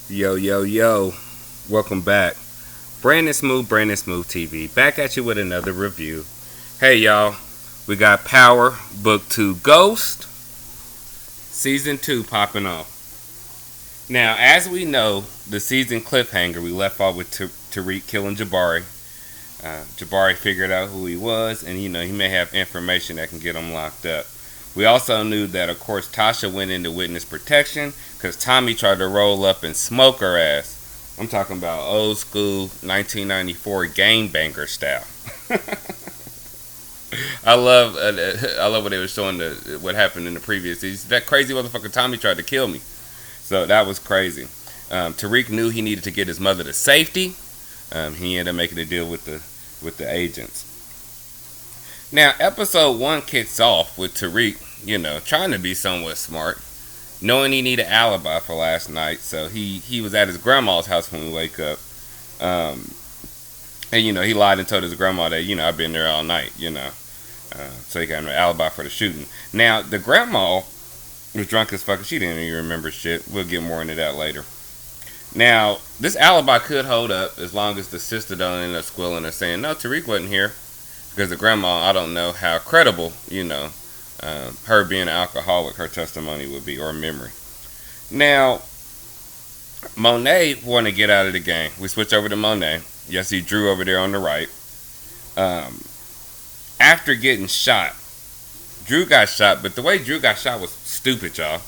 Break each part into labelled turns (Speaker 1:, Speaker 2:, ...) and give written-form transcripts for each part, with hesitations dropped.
Speaker 1: Yo, yo, yo. Welcome back. Brandon Smooth TV. Back at you with another review. Hey, y'all. We got Power Book 2 Ghost Season 2 popping off. Now, as we know, the season cliffhanger, we left off with Tariq killing Jabari. Jabari figured out who he was, and he may have information that can get him locked up. We also knew that, of course, Tasha went into witness protection because Tommy tried to roll up and smoke her ass. I'm talking about old school 1994 game banger style. I love what they were showing what happened in the previous season. That crazy motherfucker Tommy tried to kill me, so that was crazy. Tariq knew he needed to get his mother to safety. He ended up making a deal with the agents. Now, episode 1 kicks off with Tariq, trying to be somewhat smart, knowing he needed an alibi for last night, so he was at his grandma's house when we wake up. And he lied and told his grandma that, I've been there all night, so he got an alibi for the shooting. Now, the grandma was drunk as fuck. She didn't even remember shit. We'll get more into that later. Now, this alibi could hold up as long as the sister don't end up squilling or saying, no, Tariq wasn't here. Because the grandma, I don't know how credible, her being an alcoholic, her testimony would be, or memory. Now, Monet wanted to get out of the game. We switch over to Monet. Yes, he Drew over there on the right. After getting shot, Drew got shot, but the way Drew got shot was stupid, y'all.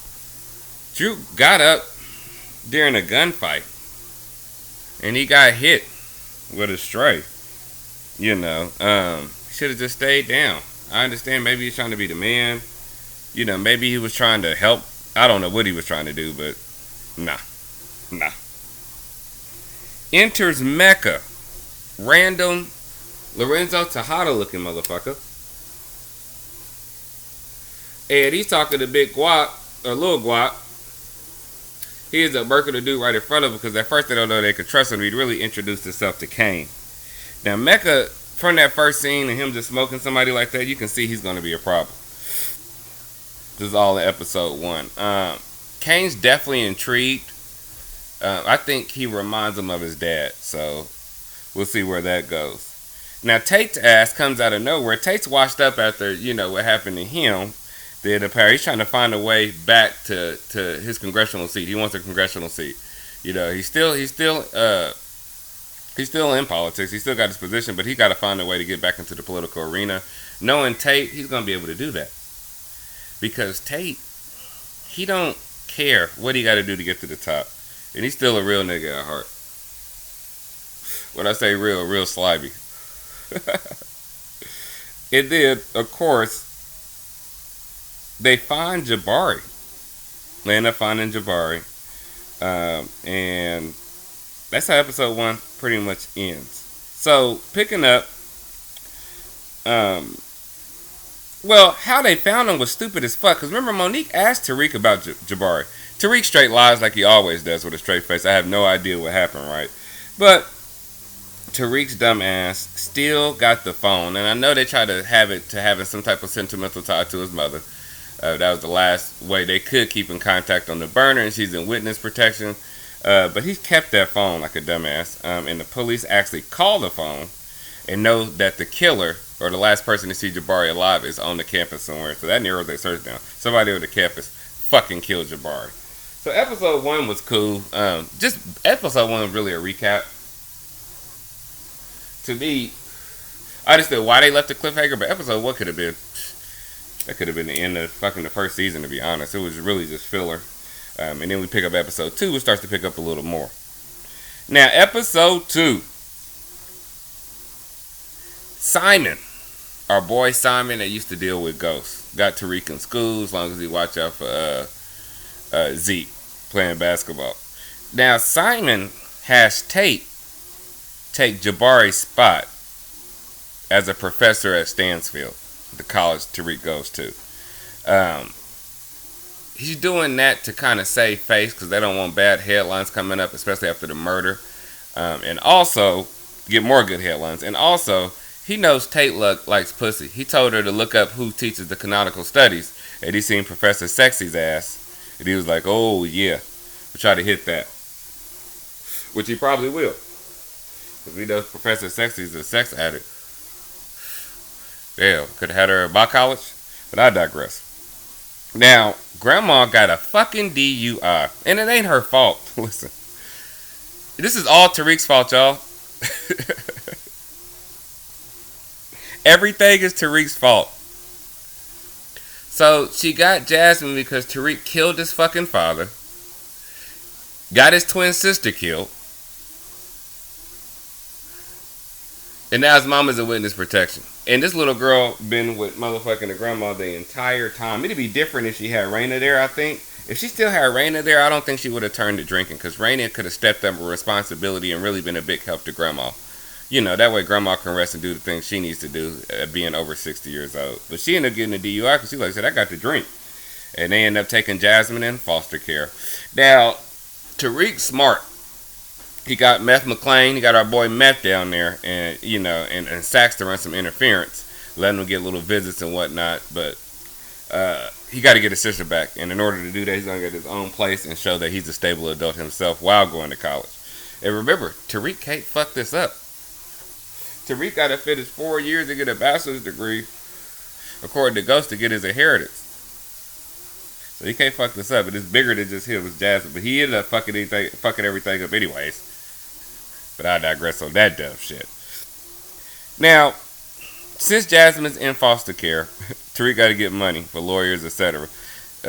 Speaker 1: Drew got up during a gunfight, and he got hit with a stray. Should have just stayed down. I understand maybe he's trying to be the man. Maybe he was trying to help. I don't know what he was trying to do, but nah. Enters Mecca. Random Lorenzo Tejada looking motherfucker. And he's talking to Big Guap, or Lil Guap. He ends up working the dude right in front of him because at first they don't know they could trust him. He really introduced himself to Kane. Now, Mecca, from that first scene and him just smoking somebody like that, you can see he's going to be a problem. This is all in episode 1. Kane's definitely intrigued. I think he reminds him of his dad, so we'll see where that goes. Now, Tate's ass comes out of nowhere. Tate's washed up after, what happened to him. He's trying to find a way back to his congressional seat. He wants a congressional seat. He's still in politics. He still got his position, but he got to find a way to get back into the political arena. Knowing Tate, he's going to be able to do that. Because Tate, he don't care what he got to do to get to the top. And he's still a real nigga at heart. When I say real slimy. And then, of course, they find Jabari. They end up finding Jabari. And that's how episode 1 pretty much ends. So, picking up, how they found him was stupid as fuck. Because remember, Monique asked Tariq about Jabari. Tariq straight lies like he always does with a straight face. I have no idea what happened, right? But Tariq's dumb ass still got the phone. And I know they tried to having some type of sentimental tie to his mother. That was the last way they could keep in contact on the burner, and she's in witness protection. But he kept that phone like a dumbass. And the police actually call the phone and know that the killer, or the last person to see Jabari alive, is on the campus somewhere. So that narrows their search down. Somebody on the campus fucking killed Jabari. So episode 1 was cool. Just episode 1 was really a recap. To me, I understood why they left the cliffhanger, but episode 1 could have been... That could have been the end of fucking the first season, to be honest. It was really just filler. And then we pick up episode 2. It starts to pick up a little more. Now, episode 2. Simon. Our boy Simon that used to deal with ghosts. Got Tariq in school as long as he watch out for Zeke playing basketball. Now, Simon has Tate take Jabari's spot as a professor at Stansfield, the college Tariq goes to. He's doing that to kind of save face because they don't want bad headlines coming up, especially after the murder. And also, get more good headlines. And also, he knows Tate likes pussy. He told her to look up who teaches the canonical studies. And he seen Professor Sexy's ass. And he was like, oh, yeah. We try to hit that. which he probably will. Because we know Professor Sexy is a sex addict. Damn, could have had her by college, but I digress. Now, Grandma got a fucking DUI, and it ain't her fault. Listen, this is all Tariq's fault, y'all. Everything is Tariq's fault. So she got Jasmine because Tariq killed his fucking father, got his twin sister killed, and now his mom is a witness protection. And this little girl been with motherfucking the grandma the entire time. It'd be different if she had Raina there, I think. If she still had Raina there, I don't think she would have turned to drinking, because Raina could have stepped up with responsibility and really been a big help to grandma. You know, that way grandma can rest and do the things she needs to do being over 60 years old. But she ended up getting a DUI because she like said, I got to drink. And they ended up taking Jasmine in foster care. Now, Tariq's smart. He got Meth McClain. He got our boy Meth down there. And, you know, and Sax to run some interference. Letting him get little visits and whatnot. But he got to get his sister back. And in order to do that, he's going to get his own place and show that he's a stable adult himself while going to college. And remember, Tariq can't fuck this up. Tariq got to finish 4 years to get a bachelor's degree, according to Ghost, to get his inheritance. So he can't fuck this up. And it's bigger than just him, it's Jasmine. But he ended up fucking everything up anyways. But I digress on that dumb shit. Now, since Jasmine's in foster care, Tariq got to get money for lawyers, etc.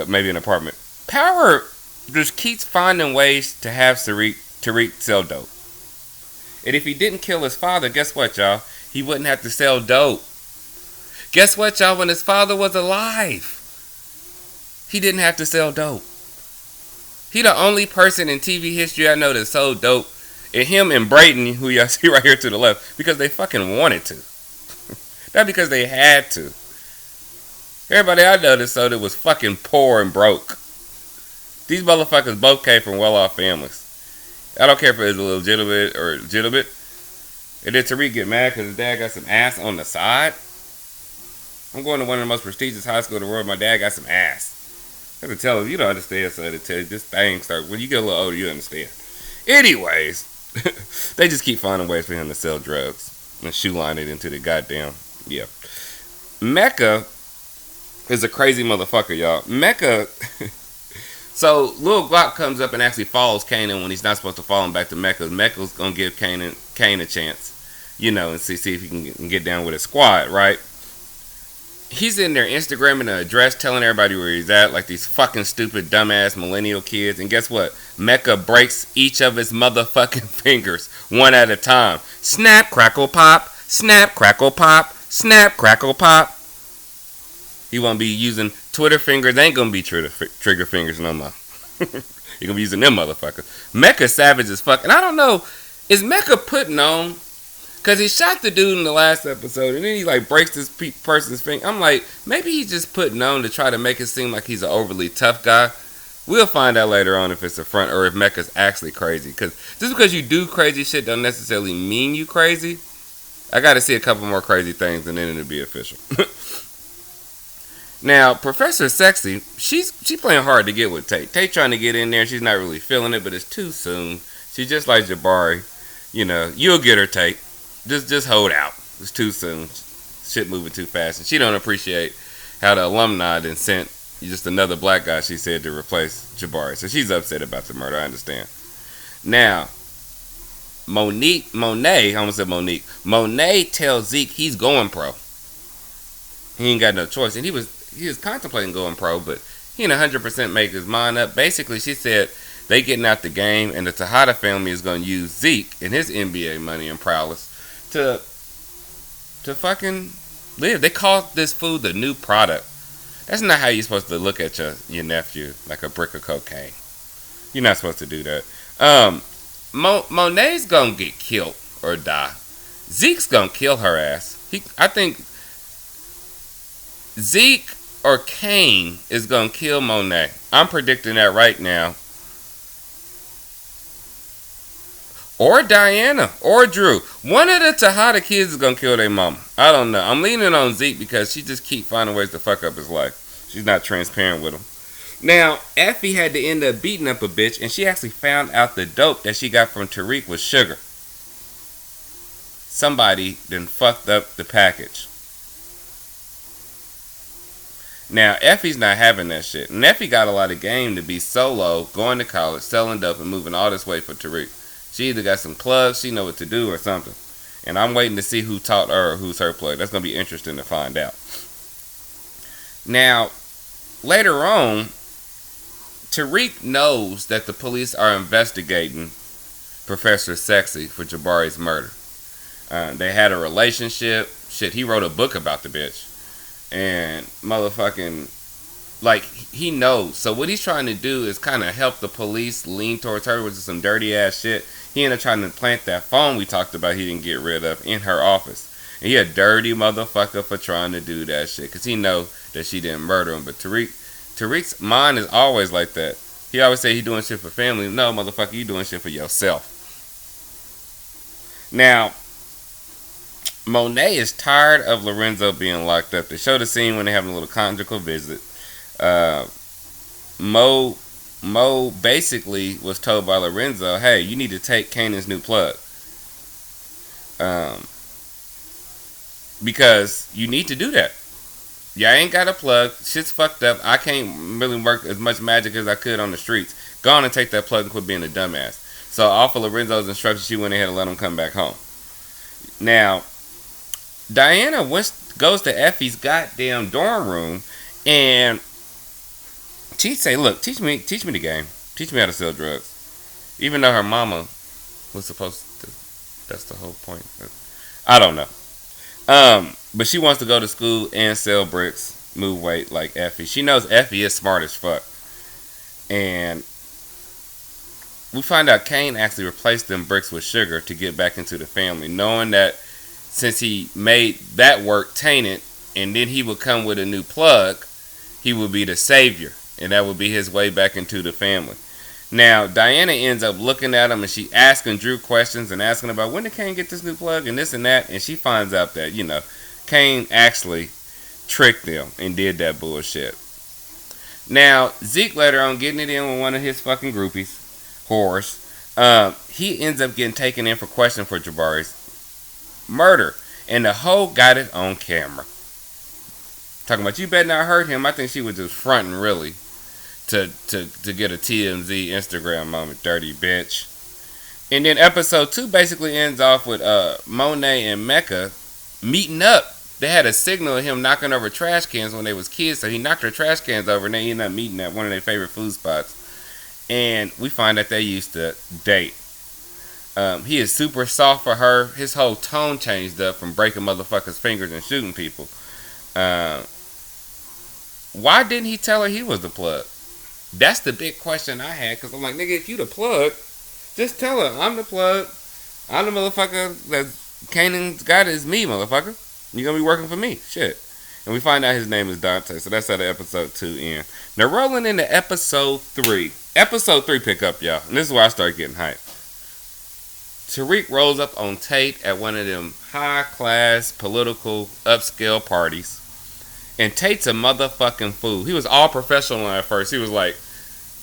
Speaker 1: Maybe an apartment. Power just keeps finding ways to have Tariq sell dope. And if he didn't kill his father, guess what, y'all? He wouldn't have to sell dope. Guess what, y'all? When his father was alive, he didn't have to sell dope. He the only person in TV history I know that sold dope. And him and Brayden, who y'all see right here to the left, because they fucking wanted to. Not because they had to. Everybody I know that sold it was fucking poor and broke. These motherfuckers both came from well-off families. I don't care if it's legitimate or legitimate. And then Tariq get mad because his dad got some ass on the side. I'm going to one of the most prestigious high schools in the world. My dad got some ass. I have to tell him, you don't understand, son. To tell you, this thing starts, when you get a little older, you understand. Anyways, they just keep finding ways for him to sell drugs and shoe line it into the goddamn, yeah. Mecca is a crazy motherfucker, y'all. Mecca... So, Lil Glock comes up and actually follows Kanan when he's not supposed to follow him back to Mecca. Mecca's going to give Kane a chance, you know, and see if he can get down with his squad, right? He's in there Instagramming an address, telling everybody where he's at, like these fucking stupid, dumbass millennial kids. And guess what? Mecca breaks each of his motherfucking fingers one at a time. Snap, crackle, pop. Snap, crackle, pop. Snap, crackle, pop. He won't be using Twitter fingers. They ain't gonna be trigger fingers no more. You're gonna be using them motherfuckers. Mecca savage as fuck. And I don't know, is Mecca putting on? Because he shot the dude in the last episode and then he like breaks this person's finger. I'm like, maybe he's just putting on to try to make it seem like he's an overly tough guy. We'll find out later on if it's a front or if Mecca's actually crazy. Because just because you do crazy shit don't necessarily mean you crazy. I gotta see a couple more crazy things and then it'll be official. Now, Professor Sexy, she's playing hard to get with Tate. Tate trying to get in there. She's not really feeling it, but it's too soon. She's just like Jabari. You know, you'll get her, Tate. Just hold out. It's too soon. Shit moving too fast. And she don't appreciate how the alumni then sent just another black guy, she said, to replace Jabari. So she's upset about the murder. I understand. Now, Monet tells Zeke he's going pro. He ain't got no choice. And he was contemplating going pro, but he didn't 100% make his mind up. Basically, she said they getting out the game, and the Tejada family is going to use Zeke and his NBA money and prowess to fucking live. They call this food the new product. That's not how you're supposed to look at your nephew, like a brick of cocaine. You're not supposed to do that. Monet's going to get killed or die. Zeke's going to kill her ass. I think Zeke or Kane is going to kill Monet. I'm predicting that right now. Or Diana. Or Drew. One of the Tejada kids is going to kill their mama. I don't know. I'm leaning on Zeke because she just keep finding ways to fuck up his life. She's not transparent with him. Now, Effie had to end up beating up a bitch, and she actually found out the dope that she got from Tariq was sugar. Somebody then fucked up the package. Now, Effie's not having that shit. And Effie got a lot of game to be solo, going to college, selling dope, and moving all this way for Tariq. She either got some plugs, she know what to do, or something. And I'm waiting to see who taught her or who's her plug. That's going to be interesting to find out. Now, later on, Tariq knows that the police are investigating Professor Sexy for Jabari's murder. They had a relationship. Shit, he wrote a book about the bitch. And motherfucking, like, he knows. So what he's trying to do is kind of help the police lean towards her, which is some dirty ass shit. He ended up trying to plant that phone we talked about he didn't get rid of in her office. And he a dirty motherfucker for trying to do that shit. Because he know that she didn't murder him. But Tariq's mind is always like that. He always say he doing shit for family. No, motherfucker, you doing shit for yourself. Now, Monet is tired of Lorenzo being locked up. They show the scene when they're having a little conjugal visit. Mo basically was told by Lorenzo, hey, you need to take Kanan's new plug. Because you need to do that. Yeah, I ain't got a plug. Shit's fucked up. I can't really work as much magic as I could on the streets. Go on and take that plug and quit being a dumbass. So off of Lorenzo's instructions, she went ahead and let him come back home. Now, Diana goes to Effie's goddamn dorm room, and she'd say, look, teach me the game. Teach me how to sell drugs. Even though her mama was supposed to, that's the whole point. I don't know. But she wants to go to school and sell bricks, move weight like Effie. She knows Effie is smart as fuck. And we find out Kane actually replaced them bricks with sugar to get back into the family, knowing that since he made that work tainted, and then he would come with a new plug, he would be the savior, and that would be his way back into the family. Now, Diana ends up looking at him, and she asking Drew questions and asking about when did Kane get this new plug and this and that, and she finds out that, Kane actually tricked them and did that bullshit. Now, Zeke later on getting it in with one of his fucking groupies, whores, he ends up getting taken in for question for Jabari's murder, and the hoe got it on camera. Talking about you better not hurt him. I think she was just fronting really to get a TMZ Instagram moment, dirty bitch. And then episode 2 basically ends off with Monet and Mecca meeting up. They had a signal of him knocking over trash cans when they was kids, so he knocked her trash cans over, and they ended up meeting at one of their favorite food spots. And we find that they used to date. He is super soft for her. His whole tone changed up from breaking motherfuckers' fingers and shooting people. Why didn't he tell her he was the plug? That's the big question I had, because I'm like, nigga, if you the plug, just tell her, I'm the plug. I'm the motherfucker that Kanan's got is me, motherfucker. You're going to be working for me. Shit. And we find out his name is Dante, so that's how the episode 2 ends. Now, rolling into episode 3. Episode 3 pick up, y'all. And this is where I start getting hyped. Tariq rolls up on Tate at one of them high-class political upscale parties. And Tate's a motherfucking fool. He was all professional at first. He was like,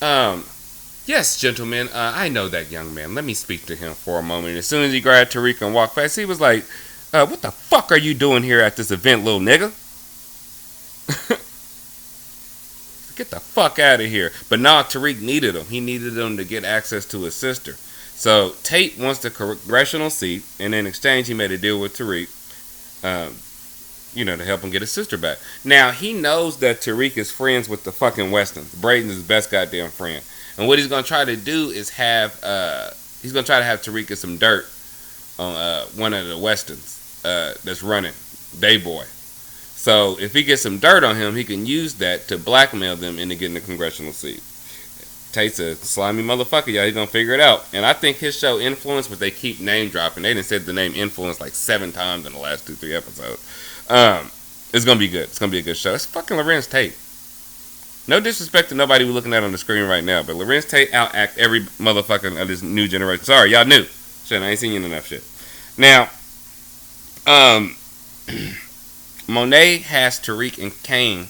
Speaker 1: yes, gentlemen, I know that young man. Let me speak to him for a moment. And as soon as he grabbed Tariq and walked past, he was like, what the fuck are you doing here at this event, little nigga? Get the fuck out of here. But now Tariq needed him. He needed him to get access to his sister. So Tate wants the congressional seat, and in exchange he made a deal with Tariq, to help him get his sister back. Now, he knows that Tariq is friends with the fucking Westons. Braden's his best goddamn friend. And what he's going to try to do is have Tariq get some dirt on one of the Westons that's running, Dayboy. So if he gets some dirt on him, he can use that to blackmail them into getting the congressional seat. Tate's a slimy motherfucker, y'all. He's going to figure it out. And I think his show Influence, but they keep name dropping. They done said the name Influence like 7 times in the last 2-3 episodes. It's going to be good. It's going to be a good show. It's fucking Lorenz Tate. No disrespect to nobody we're looking at on the screen right now, but Lorenz Tate outact every motherfucker of this new generation. Sorry, y'all new. Shit, I ain't seen you in enough shit. Now, Monet has Tariq and Kane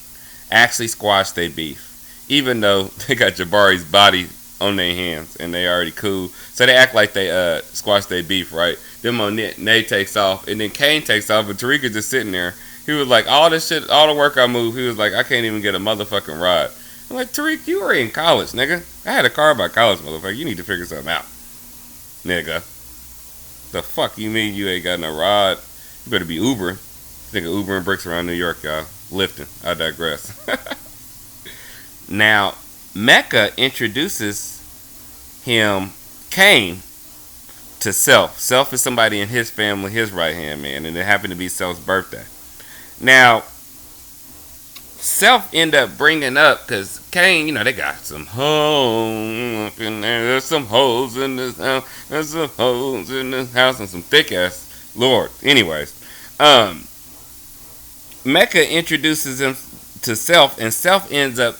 Speaker 1: actually squash their beef. even though they got Jabari's body on their hands and they already cool. So they act like they squash their beef, right? Then Monet takes off, and then Kane takes off, and Tariq is just sitting there. He was like, all this shit, all the work I moved, he was like, I can't even get a motherfucking ride. I'm like, Tariq, you were in college, nigga. I had a car by college, motherfucker. You need to figure something out, nigga. The fuck you mean you ain't got no ride? You better be Ubering. Think of Ubering bricks around New York, y'all. Lifting. I digress. Now, Mecca introduces him, Kane, to Self. Self is somebody in his family, his right-hand man, and it happened to be Self's birthday. Now, Self end up bringing up, because Kane, they got some hoes up in there. There's some hoes in this house. There's some hoes in this house and some thick-ass Lord. Anyways, Mecca introduces him to Self, and Self ends up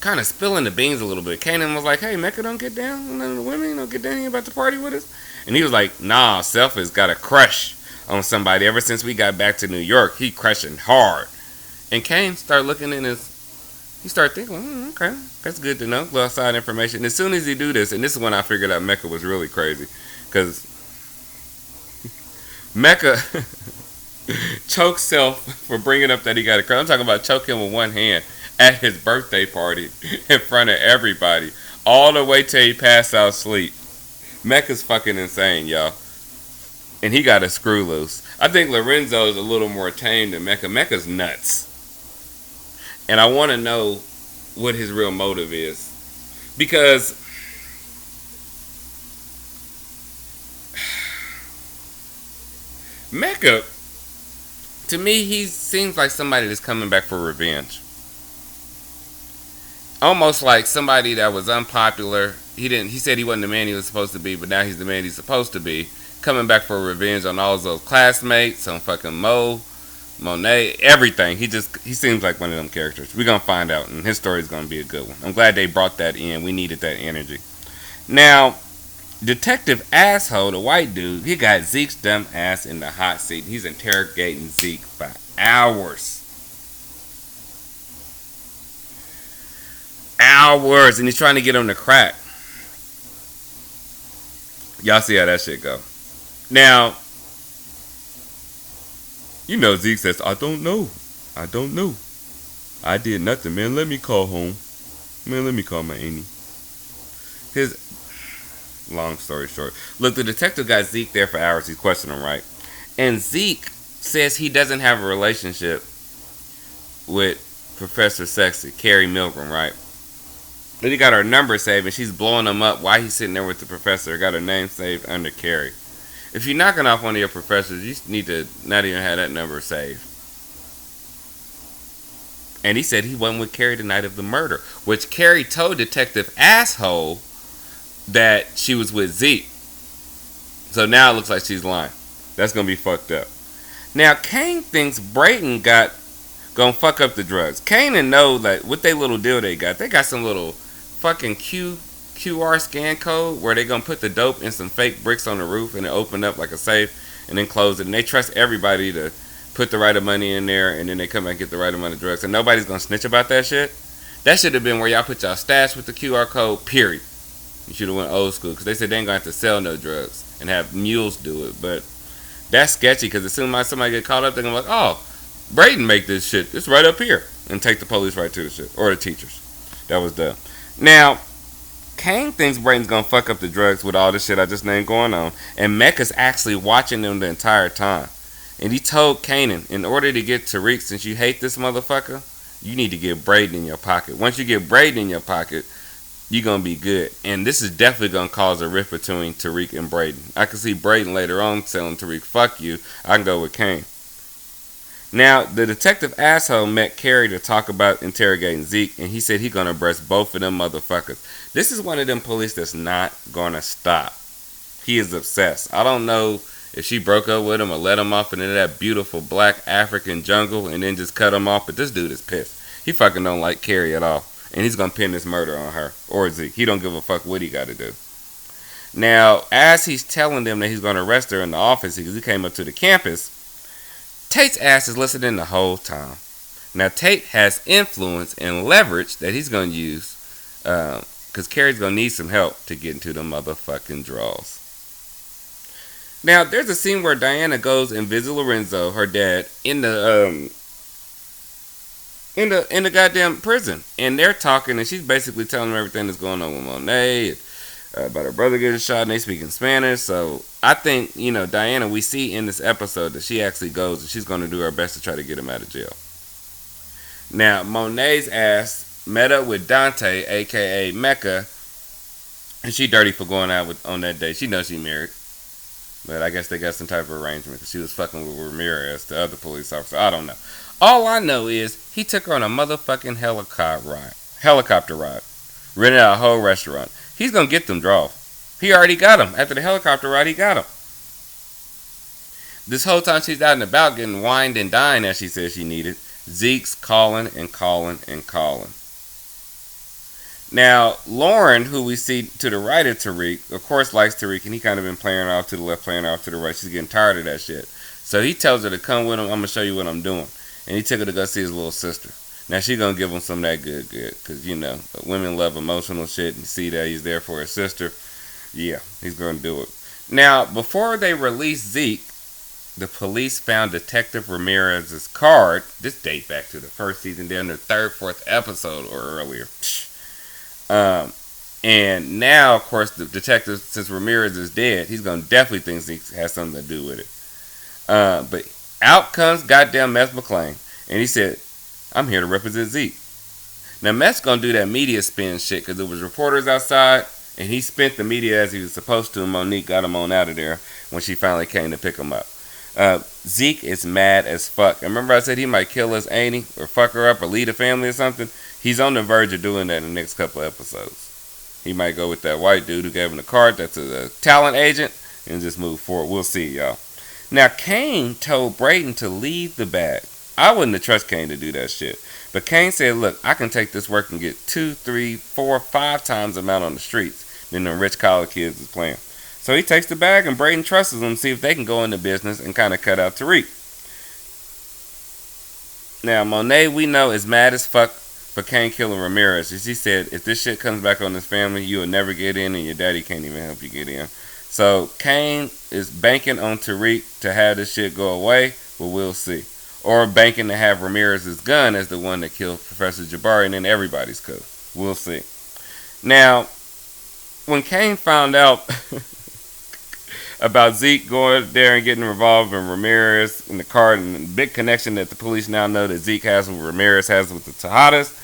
Speaker 1: kind of spilling the beans a little bit. Kanan was like, hey, Mecca, don't get down. None of the women don't get down here about to party with us. And he was like, nah, Self has got a crush on somebody. Ever since we got back to New York, he crushing hard. And Kane started looking in he started thinking, okay, that's good to know. Little side information. And as soon as he do this, and this is when I figured out Mecca was really crazy. Because Mecca choked Self for bringing up that he got a crush. I'm talking about choke him with one hand at his birthday party in front of everybody. All the way till he passed out asleep. Mecca's fucking insane, y'all. And he got a screw loose. I think Lorenzo is a little more tame than Mecca. Mecca's nuts. And I want to know what his real motive is. Because Mecca, to me, he seems like somebody that's coming back for revenge. Almost like somebody that was unpopular. He said he wasn't the man he was supposed to be, but now he's the man he's supposed to be. Coming back for revenge on all those classmates, on fucking Monet, everything. He seems like one of them characters. We're gonna find out, and his story's gonna be a good one. I'm glad they brought that in. We needed that energy. Now, Detective Asshole, the white dude, he got Zeke's dumb ass in the hot seat. He's interrogating Zeke for hours. And he's trying to get him to crack. Y'all see how that shit go. Now, Zeke says, I don't know. I did nothing, man. Let me call home. Man, let me call my auntie. Long story short. Look, the detective got Zeke there for hours. He's questioning him, right? And Zeke says he doesn't have a relationship with Professor Sexy, Carrie Milgram, right? Then he got her number saved, and she's blowing him up while he's sitting there with the professor. Got her name saved under Carrie. If you're knocking off one of your professors, you need to not even have that number saved. And he said he wasn't with Carrie the night of the murder, which Carrie told Detective Asshole that she was with Zeke. So now it looks like she's lying. That's going to be fucked up. Now, Kane thinks Brayton gonna fuck up the drugs. Kanan know that with their little deal they got some little fucking QR scan code where they gonna put the dope in some fake bricks on the roof and it open up like a safe and then close it. And they trust everybody to put the right amount in there, and then they come back and get the right amount of drugs. And nobody's gonna snitch about that shit. That should have been where y'all put y'all stash with the QR code, period. You should have went old school, because they said they ain't gonna have to sell no drugs and have mules do it. But that's sketchy, because as soon as somebody get caught up, they're gonna be like, oh, Brayden make this shit. It's right up here. And take the police right to the shit. Or the teachers. That was dumb. Now, Kane thinks Brayden's gonna fuck up the drugs with all this shit I just named going on. And Mecca's actually watching them the entire time. And he told Kanan, in order to get Tariq, since you hate this motherfucker, you need to get Brayden in your pocket. Once you get Brayden in your pocket, you're gonna be good. And this is definitely gonna cause a rift between Tariq and Brayden. I can see Brayden later on telling Tariq, fuck you, I can go with Kane. Now, the detective asshole met Carrie to talk about interrogating Zeke, and he said he gonna breast both of them motherfuckers. This is one of them police that's not gonna stop. He is obsessed. I don't know if she broke up with him or let him off into that beautiful black African jungle and then just cut him off, but this dude is pissed. He fucking don't like Carrie at all, and he's gonna pin this murder on her or Zeke. He don't give a fuck what he gotta do. Now, as he's telling them that he's gonna arrest her in the office because he came up to the campus, Tate's ass is listening the whole time. Now Tate has influence and leverage that he's going to use because Carrie's going to need some help to get into the motherfucking draws. Now, there's a scene where Diana goes and visits Lorenzo, her dad, in the goddamn prison, and they're talking, and she's basically telling him everything that's going on with Monet, about her brother getting shot, and they speak in Spanish. So I think, Diana, we see in this episode that she actually goes and she's going to do her best to try to get him out of jail. Now, Monet's ass met up with Dante, aka Mecca, and she dirty for going out on that day. She knows she married. But I guess they got some type of arrangement because she was fucking with Ramirez, the other police officer. I don't know. All I know is he took her on a motherfucking helicopter ride. Rented out a whole restaurant. He's going to get them draws. He already got them. After the helicopter ride, he got them. This whole time she's out and about getting wined and dined as she said she needed, Zeke's calling and calling and calling. Now, Lauren, who we see to the right of Tariq, of course likes Tariq, and he kind of been playing off to the left, playing off to the right. She's getting tired of that shit. So he tells her to come with him. I'm going to show you what I'm doing. And he took her to go see his little sister. Now, she's going to give him some of that good. Because, women love emotional shit. And see that he's there for his sister. Yeah, he's going to do it. Now, before they release Zeke, the police found Detective Ramirez's card. This dates back to the first season, then the third, fourth episode or earlier. And now, of course, the detective, since Ramirez is dead, he's going to definitely think Zeke has something to do with it. But out comes goddamn Mess McClain. And he said, I'm here to represent Zeke. Now, Mess going to do that media spin shit because there was reporters outside. And he spent the media as he was supposed to. And Monique got him on out of there when she finally came to pick him up. Zeke is mad as fuck. And remember I said he might kill us, ain't he? Or fuck her up or lead a family or something? He's on the verge of doing that in the next couple of episodes. He might go with that white dude who gave him the card that's a talent agent and just move forward. We'll see, y'all. Now, Kane told Brayden to leave the bag. I wouldn't have trust Kane to do that shit. But Kane said, look, I can take this work and get 2, 3, 4, 5 times the amount on the streets than the rich college kids is playing. So he takes the bag and Brayden trusts them to see if they can go into business and kind of cut out Tariq. Now, Monet, we know, is mad as fuck for Kane killing Ramirez. As he said, if this shit comes back on this family, you will never get in and your daddy can't even help you get in. So Kane is banking on Tariq to have this shit go away, but we'll see. Or banking to have Ramirez's gun as the one that killed Professor Jabari and then everybody's cool. We'll see. Now, when Kane found out about Zeke going there and getting involved in Ramirez in the car and the big connection that the police now know that Zeke has with Ramirez has with the Tejadas,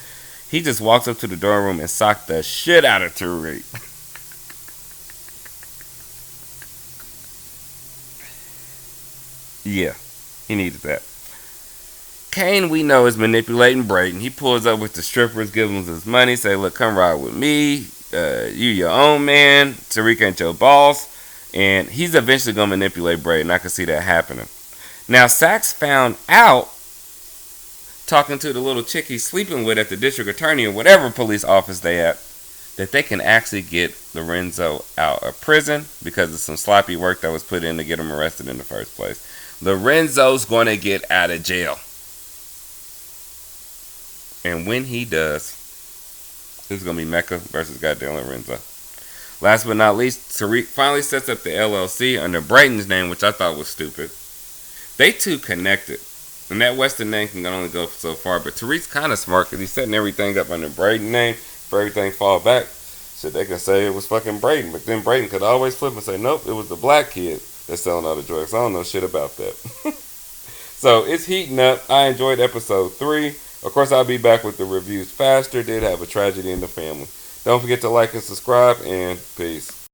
Speaker 1: he just walks up to the dorm room and socked the shit out of Tariq. Yeah, he needed that. Kane, we know, is manipulating Brayden. He pulls up with the strippers, gives him his money, say, look, come ride with me. You your own man. Tariq ain't your boss. And he's eventually going to manipulate Brayden. I can see that happening. Now, Sachs found out, talking to the little chick he's sleeping with at the district attorney or whatever police office they at, that they can actually get Lorenzo out of prison because of some sloppy work that was put in to get him arrested in the first place. Lorenzo's going to get out of jail. And when he does, this is going to be Mecca versus goddamn Lorenzo. Last but not least, Tariq finally sets up the LLC under Brayden's name, which I thought was stupid. They two connected. And that Western name can only go so far. But Tariq's kind of smart because he's setting everything up under Brayden's name for everything fall back. So they can say it was fucking Brayden. But then Brayden could always flip and say, nope, it was the black kid that's selling all the drugs. I don't know shit about that. So it's heating up. I enjoyed episode 3. Of course, I'll be back with the reviews faster. Did have a tragedy in the family. Don't forget to like and subscribe, and peace.